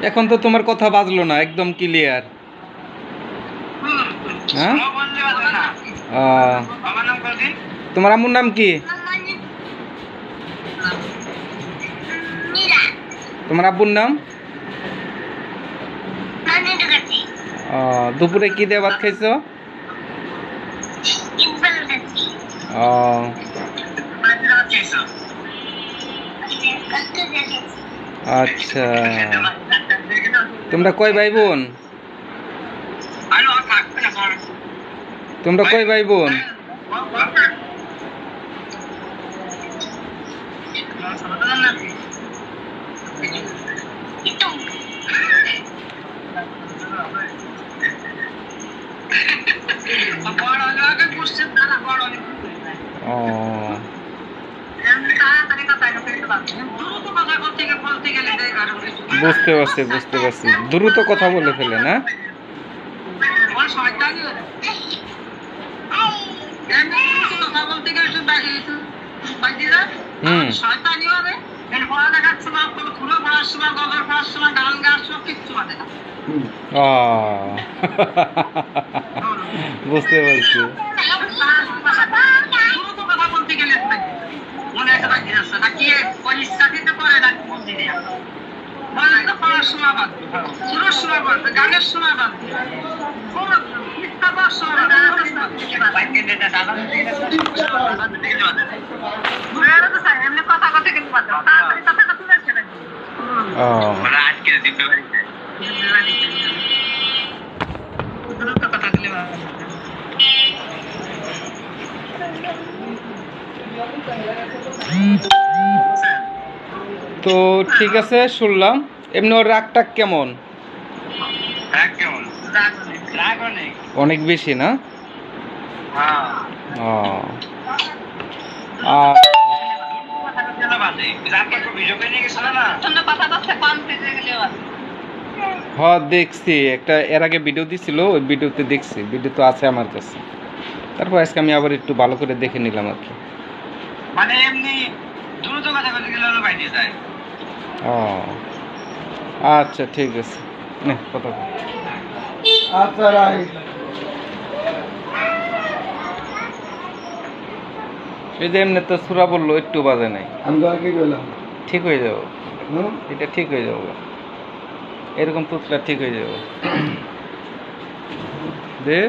এখন তো তোমার কথা বাজলো না, একদম ক্লিয়ার। হ্যাঁ, তোমার আম্মুর নাম কি? তোমার আব্বুর নাম? দুপুরে কি দিয়ে ভাত খাইছো? আচ্ছা, তোমরা কয় ভাই বোন? তোমরা কয় ভাই বোন? বুঝতে পারছি, বুঝতে পারছি, দ্রুত কথা বলে ফেলে না? বুঝতে পারছি। গানের সময় বাদ কথা কথা কিন্তু তো ঠিক আছে, শুনলাম। এমনি ওর রাগ টাগ কেমন? অনেক বেশি না? হ্যাঁ, দেখছি একটা, এর আগে ভিডিও দিছিল, ওই ভিডিওতে দেখছি, ভিডিও তো আছে আমার কাছে। তারপর আজকে আমি আবার একটু ভালো করে দেখে নিলাম আর কি। মানে এমনি দ্রুত কথা বলতে গেলে বাইরে যায়। আচ্ছা, ঠিক আছে, নে কথা বল। আচ্ছা, রাইট। এই যে এমনি তো সুরা বললো, একটু বাজে নাই। আমি তো আগে বললাম ঠিক হয়ে যাবো, এটা ঠিক হয়ে যাবো, এরকম তুতলা ঠিক হয়ে যাবো। দে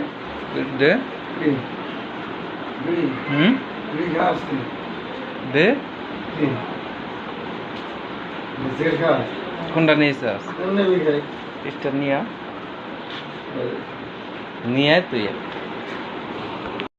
দে, দে, কোনটা নিয়েছিস? নিয়ে তুই